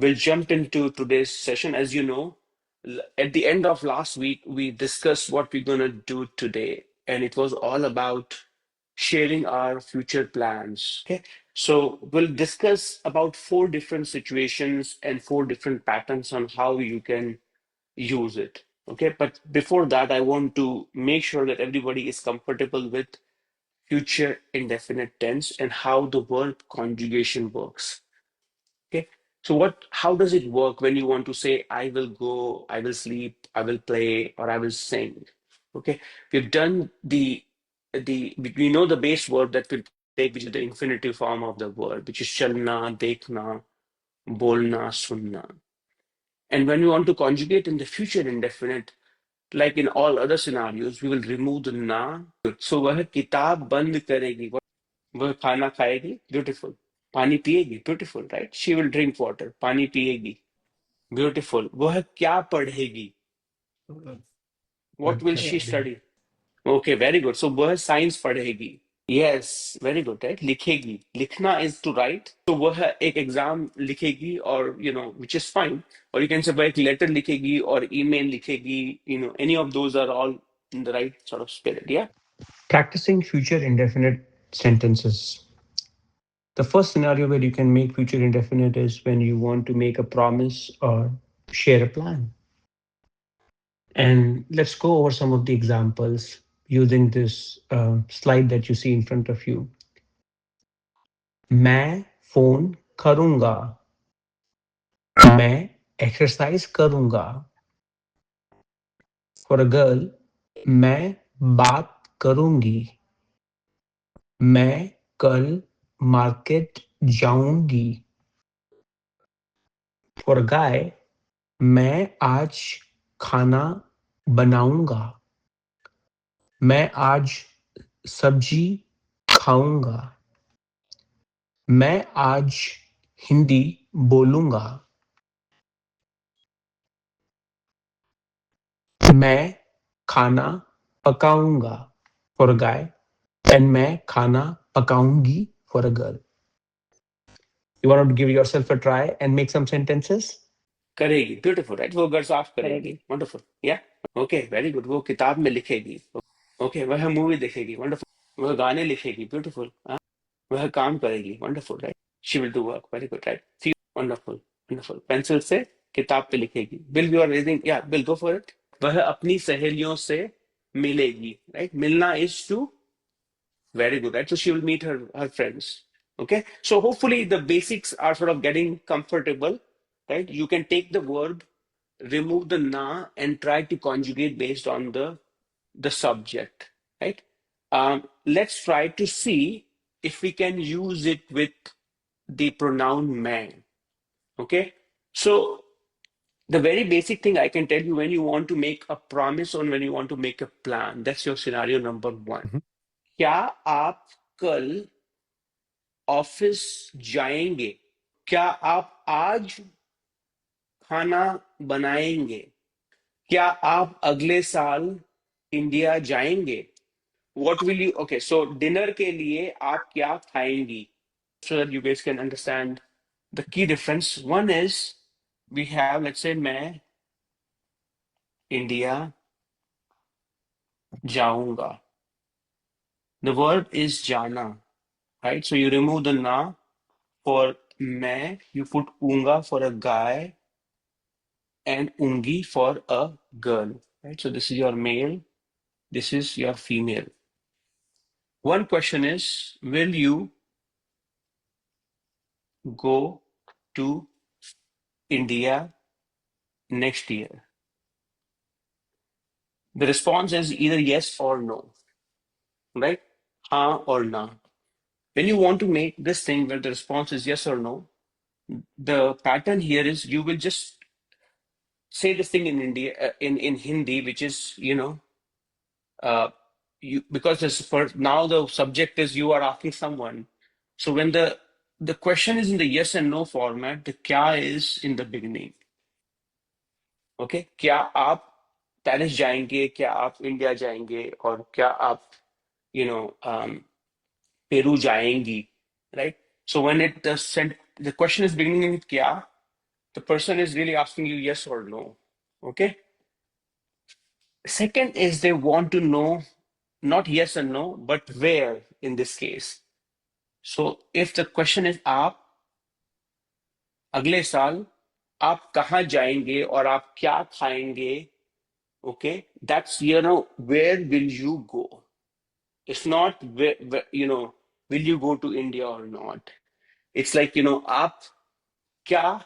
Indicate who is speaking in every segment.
Speaker 1: we'll jump into today's session. As you know, at the end of last week, we discussed what we're going to do today, and it was all about sharing our future plans. Okay, so we'll discuss about four different situations and four different patterns on how you can use it. Okay, but before that, I want to make sure that everybody is comfortable with future indefinite tense and how the verb conjugation works. Okay. So how does it work when you want to say, I will go, I will sleep, I will play, or I will sing? Okay. We've done we know the base verb that will take, which is the infinitive form of the verb, which is chalna, dekhna, bolna, sunna. And when we want to conjugate in the future indefinite, like in all other scenarios, we will remove the na. So वह किताब बंद करेगी, वह खाना खाएगी, beautiful. पानी पिएगी, beautiful, right? She will drink water, पानी पिएगी, beautiful. वह क्या पढ़ेगी? What will she study? Okay, very good. So वह science पढ़ेगी. Yes, very good, right? लिखेगी. लिखना is to write. तो वह एक exam लिखेगी, or which is fine. Or you can say वह एक letter लिखेगी or email लिखेगी. Any of those are all in the right sort of spirit. Yeah.
Speaker 2: Practicing future indefinite sentences. The first scenario where you can make future indefinite is when you want to make a promise or share a plan. And let's go over some of the examples using this slide that you see in front of you. मैं phone करूंगा. मैं exercise करूंगा. For a girl, मैं बात करूंगी. मैं कल market जाऊंगी. For a guy, मैं आज खाना बनाऊंगा. मैं आज सब्जी खाऊंगा. मैं आज हिंदी बोलूंगा. मैं खाना पकाऊंगा. For a guy, and मैं खाना पकाऊंगी. For a girl. You want to give yourself a try and make some sentences?
Speaker 1: करेगी, beautiful, right? वो घर साफ करेगी. Wonderful. Yeah. Okay, very good. वो किताब में लिखेगी. Okay, वह मूवी देखेगी. Wonderful. वह गाने लिखेगी. Beautiful. हाँ? वह काम करेगी. Wonderful, right? She will do work. Very good, right? See, wonderful, wonderful. Pencil से किताब पे लिखेगी. Bill, you are raising. Yeah, Bill, go for it. वह अपनी सहेलियों से मिलेगी. Right? मिलना is to. Very good, right? So she will meet her friends. Okay. So hopefully the basics are sort of getting comfortable, right? You can take the verb, remove the na, and try to conjugate based on the subject, right? Let's try to see if we can use it with the pronoun man. Okay. So the very basic thing I can tell you, when you want to make a promise or when you want to make a plan, that's your scenario number one. क्या आप कल office जाएंगे? क्या आप आज खाना बनाएंगे? क्या आप अगले साल इंडिया जाएंगे? What will you? Okay, so dinner के लिए आप क्या खाएंगी? So that you guys can understand the key difference. One is we have, let's say, मैं इंडिया जाऊंगा. The verb is जाना, right? So you remove the na for मैं, you put unga for a guy and ungi for a girl, right? So this is your male, this is your female. One question is, will you go to India next year? The response is either yes or no, right? Ha or na. When you want to make this thing where the response is yes or no, the pattern here is you will just say this thing in India in Hindi, which is uh, you, because this for now the subject is you are asking someone. So when the question is in the yes and no format, the kya is in the beginning. Okay, क्या आप Paris जाएंगे? क्या आप India जाएंगे? और क्या आप Peru जाएंगी? Right. So when the question is beginning with kya, The person is really asking you yes or no. Okay. Second is they want to know not yes and no, but where in this case. So if the question is आप अगले साल आप कहाँ जाएंगे और आप क्या खाएंगे, okay, that's, where will you go? It's not will you go to India or not? It's like, आप क्या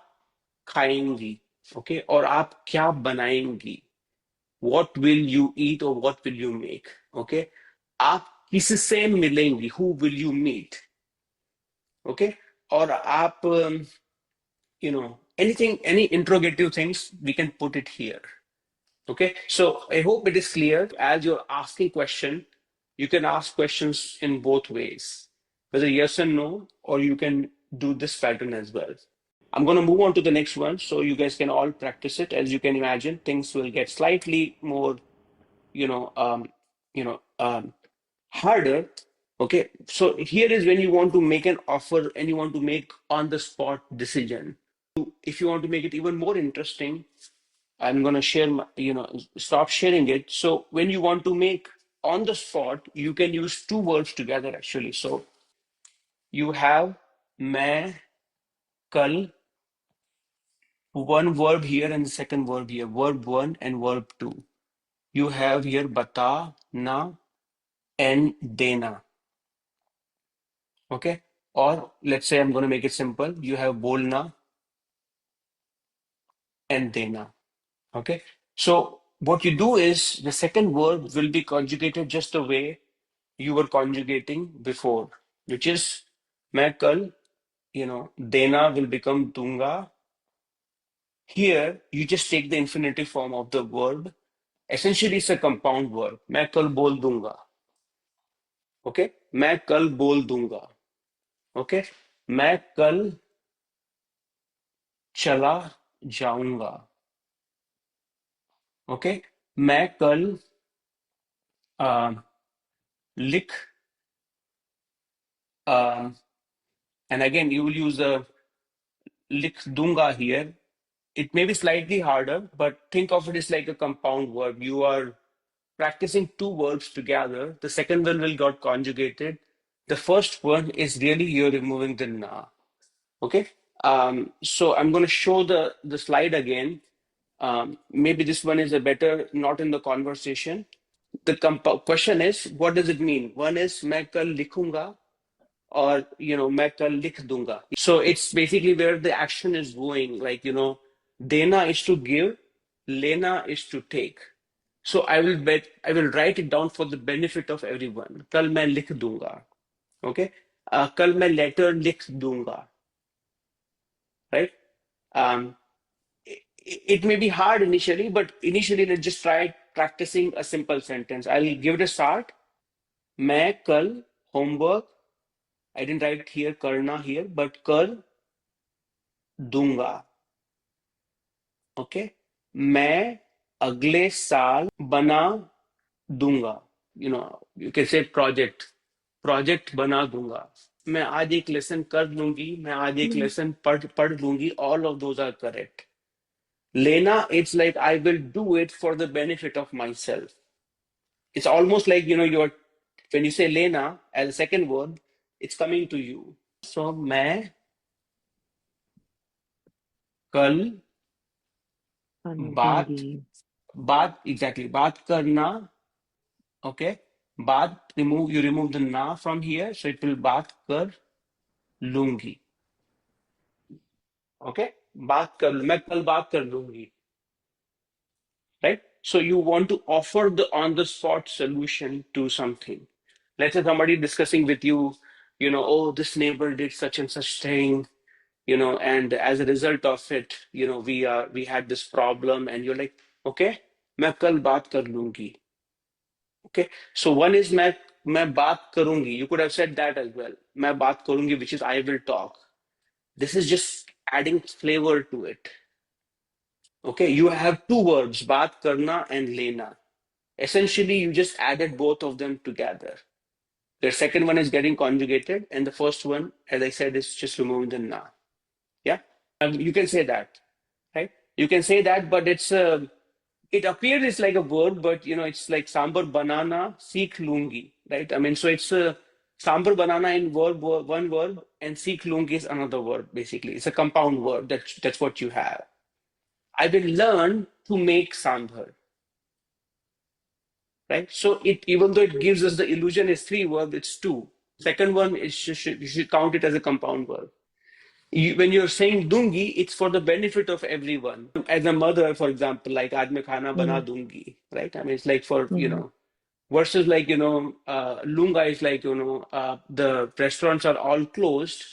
Speaker 1: खाएंगी, okay, और आप क्या बनाएंगी? What will you eat or what will you make? Okay, आप किससे मिलेंगी? Who will you meet? Okay, और आप anything, any interrogative things, we can put it here. Okay, so I hope it is clear. As you're asking question, you can ask questions in both ways, whether yes and no, or you can do this pattern as well. I'm going to move on to the next one, so you guys can all practice it. As you can imagine, things will get slightly more, you know, um, harder. Okay, so here is when you want to make an offer and you want to make on the spot decision. If you want to make it even more interesting, I'm going to share my, stop sharing it. So when you want to make on the spot, you can use two verbs together actually. So you have मैं कल, one verb here and the second verb here, verb one and verb two. You have here bata, na, and dena. Okay. Or let's say I'm going to make it simple. You have bolna and dena. Okay. So what you do is the second verb will be conjugated just the way you were conjugating before, which is मैं कल, dena will become दूंगा. Here, you just take the infinitive form of the verb. Essentially, it's a compound verb. मैं कल बोल दूंगा. Okay? मैं कल बोल दूंगा. Okay? मैं कल चला जाऊंगा. Okay? मैं कल लिख, and again, you will use the लिख दूंगा here. It may be slightly harder, but think of it as like a compound verb. You are practicing two verbs together. The second one will get conjugated. The first one is really you're removing the na. Okay. So I'm going to show the slide again. Maybe this one is a better, not in the conversation. The question is, what does it mean? One is मैं कल लिखूंगा, or मैं कल लिख दूंगा. So it's basically where the action is going. Like देना is to give, लेना is to take. So I will write it down for the benefit of everyone. कल मैं लिख दूंगा. Okay. कल मैं letter लिख दूंगा. Right. Um, it may be hard initially, but initially let's just try practicing a simple sentence. I'll give it a start. मैं कल homework, I didn't write here करना here, but कर दूंगा. Okay. मैं अगले साल बना दूंगा. You can say project बना दूंगा. मैं आज एक लेसन कर लूंगी, मैं आज एक लेसन पढ़ लूंगी. All of those are correct. Lena, it's like I will do it for the benefit of myself. It's almost like you're when you say Lena as a second word, it's coming to you. So मैं कल बात exactly बात करना. Okay, बात you remove the na from here, so it will बात कर लूंगी. Okay, मैं कल बात कर लूंगी. Right? So you want to offer the on-the-spot solution to something. Let's say somebody discussing with you, oh, this neighbor did such and such thing, and as a result of it, we had this problem, and you're like, okay, मैं कल बात कर लूंगी. Okay, so one is मैं बात करूंगी. You could have said that as well. मैं बात करूंगी, which is I will talk. This is just adding flavor to it. Okay, you have two verbs, बात करना and लेना. Essentially, you just added both of them together. The second one is getting conjugated, and the first one, as I said, is just removing the na. Yeah, you can say that. You can say that, but it appears it's like a verb, but it's like sambar banana seek lungi, right? I mean, so it's sambar banana in one verb, and seek lungi is another verb. Basically, it's a compound verb. That's what you have. I will learn to make sambar, right? So it, even though it gives us the illusion it's three verbs, it's two. Second one is you should count it as a compound verb. When you're saying dungi, it's for the benefit of everyone. As a mother, for example, like aaj main khana bana
Speaker 2: Mm,
Speaker 1: dungi, right? I mean, it's like for
Speaker 2: mm,
Speaker 1: versus like lunga is like the restaurants are all closed,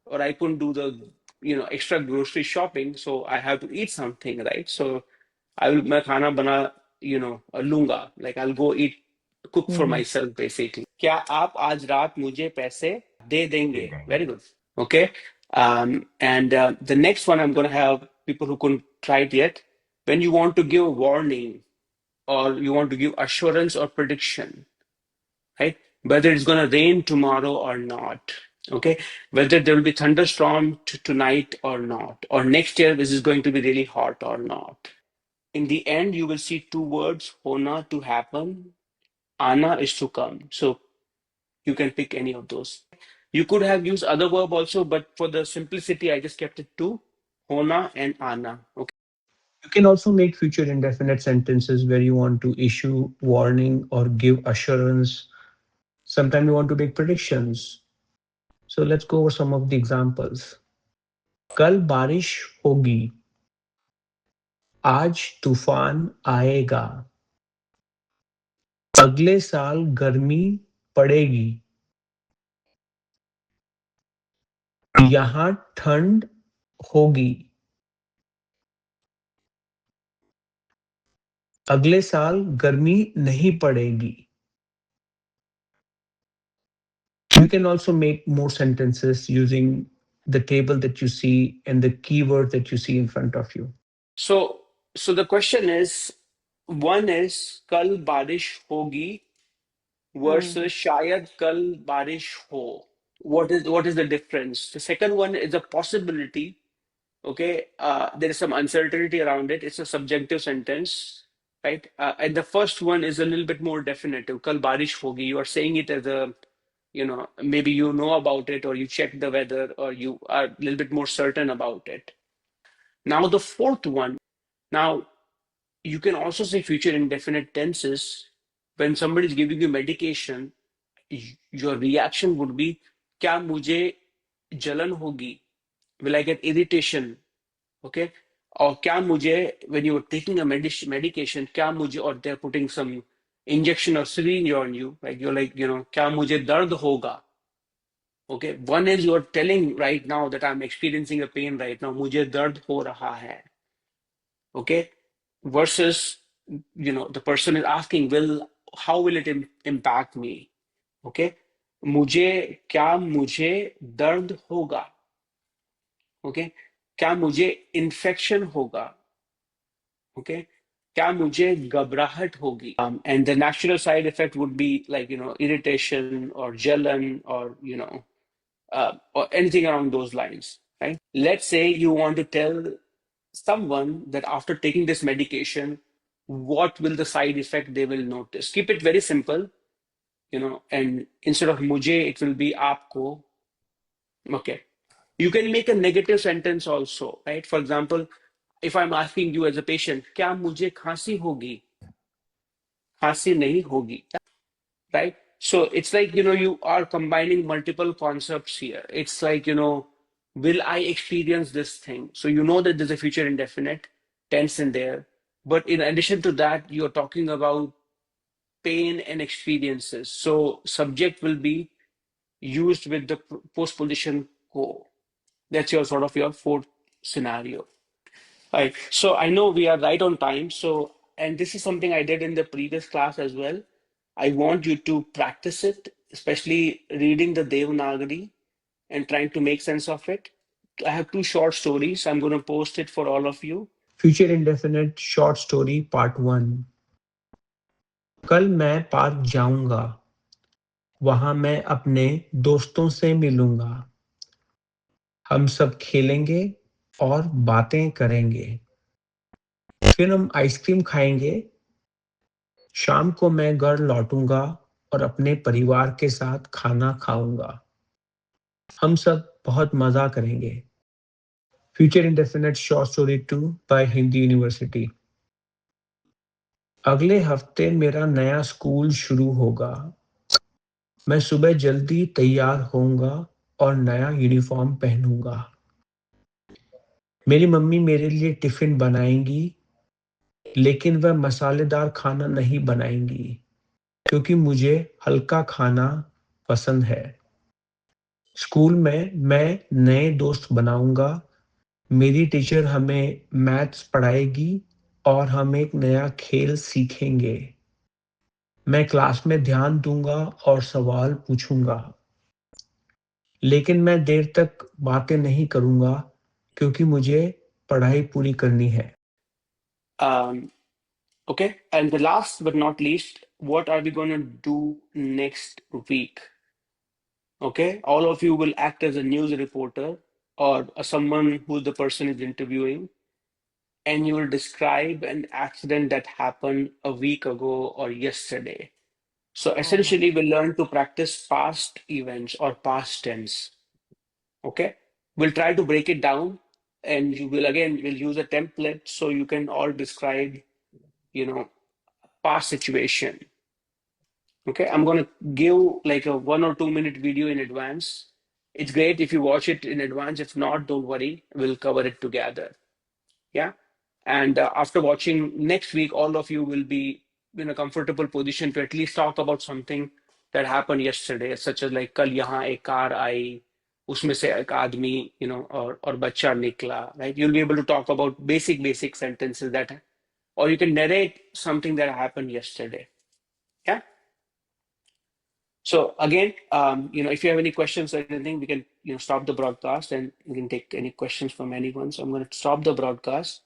Speaker 1: or I couldn't do the extra grocery shopping, so I have to eat something, right? So मैं खाना बना लूंगा, like I'll go eat, cook for
Speaker 2: mhm.
Speaker 1: myself basically. क्या आप आज रात मुझे पैसे दे देंगे? Very good. Okay. And the next one I'm going to have people who couldn't try it yet. When you want to give a warning or you want to give assurance or prediction, right? Whether it's going to rain tomorrow or not. Okay. Whether there will be thunderstorm tonight or not, or next year this is going to be really hot or not. In the end, you will see two words, hona to happen, ana is to come. So you can pick any of those. You could have used other verb also, but for the simplicity, I just kept it to hona and ana. Okay.
Speaker 2: You can also make future indefinite sentences where you want to issue warning or give assurance. Sometimes you want to make predictions. So let's go over some of the examples. कल बारिश होगी, आज तूफान आएगा, अगले साल गर्मी पड़ेगी, यहाँ ठंड होगी, अगले साल गर्मी नहीं पड़ेगी. You can also make more sentences using the table that you see and the keyword that you see in front of you.
Speaker 1: So the question is, one is kal barish hogi versus shayad kal barish ho. What is the difference? The second one is a possibility. Okay, there is some uncertainty around it. It's a subjunctive sentence, right? And the first one is a little bit more definitive. Kal barish hogi. You are saying it as a, maybe you know about it, or you check the weather, or you are a little bit more certain about it. Now the fourth one. Now you can also say future indefinite tenses. When somebody is giving you medication, your reaction would be, क्या मुझे जलन होगी? Will I get irritation? Okay. Or क्या मुझे, when you're taking a medication, क्या मुझे, or they're putting some injection or syringe on you, like you're like, क्या मुझे दर्द होगा? Okay. One is you're telling right now that I'm experiencing a pain right now. मुझे दर्द हो रहा है. Okay. Versus, the person is asking, how will it impact me? Okay. क्या मुझे दर्द होगा? Okay. क्या मुझे इन्फेक्शन होगा? Okay. क्या मुझे घबराहट होगी? And the natural side effect would be like, irritation or jalan, or anything along those lines, right? Let's say you want to tell someone that after taking this medication, what will the side effect they will notice? Keep it very simple, and instead of mujhe, it will be aapko. Okay. You can make a negative sentence also, right? For example, if I'm asking you as a patient, क्या मुझे खांसी होगी? खांसी नहीं होगी, right? So it's like, you are combining multiple concepts here. It's like, will I experience this thing? So you know that there's a future indefinite tense in there. But in addition to that, you're talking about pain and experiences. So subject will be used with the postposition ko. That's your sort of your fourth scenario. Right. So I know we are right on time. So, and this is something I did in the previous class as well. I want you to practice it, especially reading the Devanagari and trying to make sense of it. I have two short stories. I'm going to post it for all of you.
Speaker 2: Future indefinite short story part 1. कल मैं park जाऊंगा, वहां मैं अपने दोस्तों से मिलूंगा, हम सब खेलेंगे और बातें करेंगे. फिर हम आइसक्रीम खाएंगे। शाम को मैं घर लौटूंगा और अपने परिवार के साथ खाना खाऊंगा। हम सब बहुत मजा करेंगे। Future indefinite short story 2 by Hindi university. अगले हफ्ते मेरा नया स्कूल शुरू होगा। मैं सुबह जल्दी तैयार होऊंगा और नया यूनिफॉर्म पहनूंगा। मेरी मम्मी मेरे लिए टिफिन बनाएंगी, लेकिन वह मसालेदार खाना नहीं बनाएंगी क्योंकि मुझे हल्का खाना पसंद है। स्कूल में मैं नए दोस्त बनाऊंगा। मेरी टीचर हमें मैथ्स पढ़ाएगी और हम एक नया खेल सीखेंगे। मैं क्लास में ध्यान दूंगा और सवाल पूछूंगा, लेकिन मैं देर तक बातें नहीं करूंगा क्योंकि मुझे पढ़ाई पूरी करनी है।
Speaker 1: Um, okay. And the last but not least, what are we going to do next week? Okay. All of you will act as a news reporter or someone who the person is interviewing, and you will describe an accident that happened a week ago or yesterday. So essentially, we learn to practice past events or past tense. Okay. We'll try to break it down, and you will again, we'll use a template so you can all describe, you know, past situation. Okay, I'm gonna give like a 1 or 2 minute video in advance. It's great if you watch it in advance. If not, don't worry, we'll cover it together. Yeah, and after watching next week, all of you will be in a comfortable position to at least talk about something that happened yesterday, such as like कल यहाँ एक car आई, उसमें से एक आदमी, और बच्चा निकला, right? You'll be able to talk about basic sentences that, or you can narrate something that happened yesterday. Yeah. So again, if you have any questions or anything, we can, stop the broadcast and we can take any questions from anyone. So I'm going to stop the broadcast.